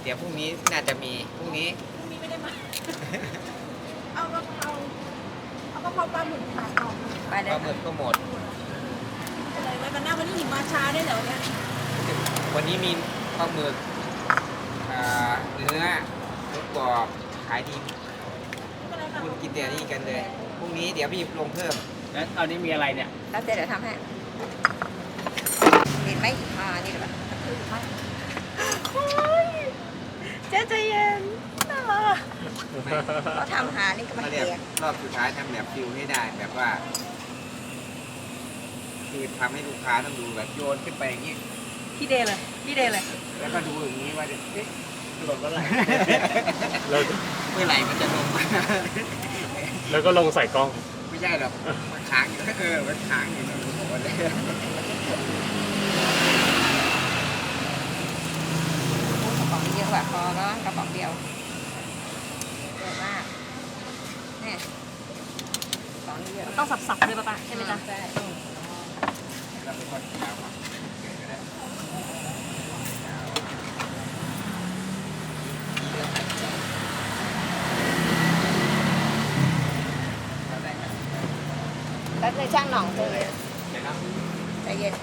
เดี๋ยวพรุ่งนี้น่าจะมีพรุ่งนี้ไม่ได้มาเอากะเพราปลาหมึกผัดออกปลาหมึกก็หมดอะไรไว้มันน่าวันนี้หิมาช้าได้เหรอเนี่ยวันนี้มีปลาหมึกเนื้อหมูกรอบขายดีคุณกินแต่นี่กันเลยพรุ่งนี้เดี๋ยวพี่ลงเพิ่มแล้วตอนนี้มีอะไรเนี่ยแล้วเดี๋ยวทำให้เห็นไหมนี่หรือเปล่าเจ๊ใจเย็นน่ารักเขาทำหานี่ก็มันเกลียดรอบสุดท้ายทำแบบฟิลให้ได้แบบว่าคือทำให้ลูกค้าต้องดูแบบโยนขึ้นไปอย่างนี้พี่เดเลยแล้วก็ดูอย่างนี้ว่าจะหล่นเมื่อไหร่เมื่อไหร่มันจะลงมาแล้วก็ลงใส่กล้องไม่ใช่หรอกมันค้างอยู่มันค้างอยู่หมดเลยกระป๋องเยอะกว่าพอแล้วกระป๋องเดียวเยอะมากนี่กระป๋องเยอะต้องสับๆเลยป่ะใช่ไหมจ๊ะใช่แล้วเป็นคนยาวมาแล้วในช่างหน่องใจเย็นใจเย็น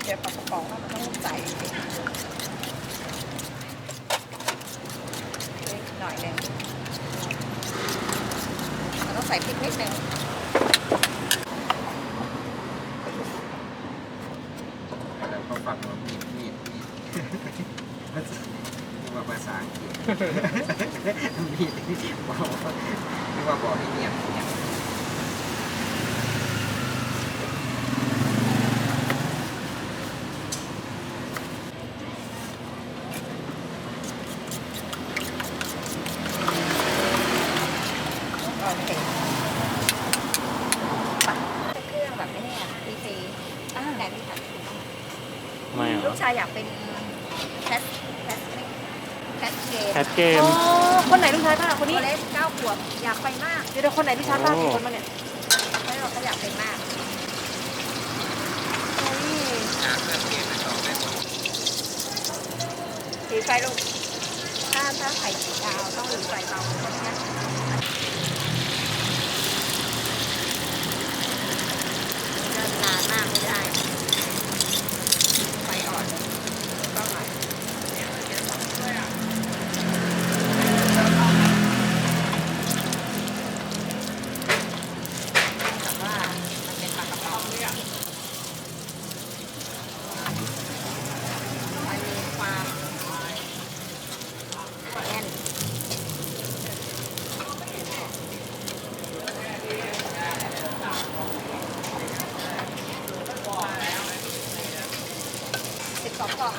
เดี๋ยวปลากระป๋องมันต้องใส่หน่อยนึงมันต้องใส่พริกนิดนึงแล้วก็ฝักว่ามีนี่ว่าภาษาอังกฤษมีบอกให้เงียบลูกชายอยากเป็นแคทเกมคนไหนลูกชายป้าคนนี้เล็ก9 ขวบอยากไปมากเดี๋ยวคนไหนลูกชายป้ากี่คนมาเนี่ยไม่หรอกเขาอยากเป็นมากถือไฟลูกถ้าไข่ดาวต้องถือไฟเบาคนนี้นานมากไม่ได้ไฟอ่อนก็หน่อยแต่ว่ามันเป็นปลากระป๋องเนี่ยมันมีความแน่น12 กล่อง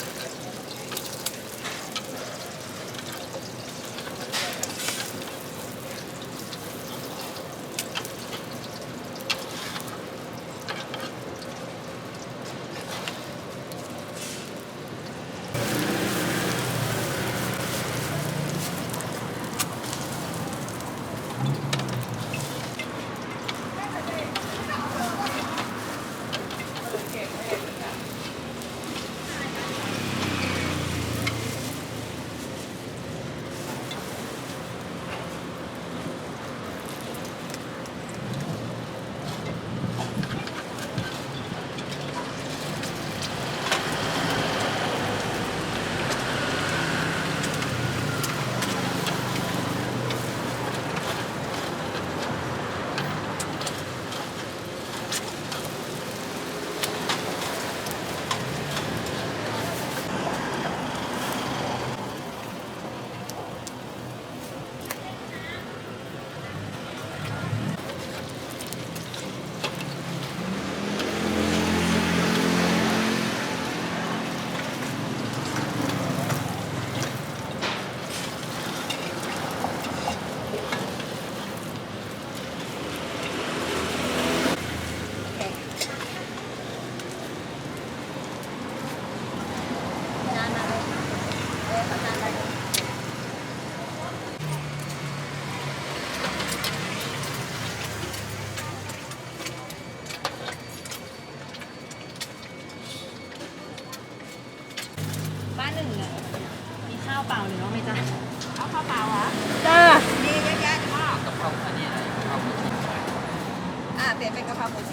ประทานได้เลย บ้านหนึ่งอ่ะมีข้าวเปล่าหรือว่าไม่จ้ะ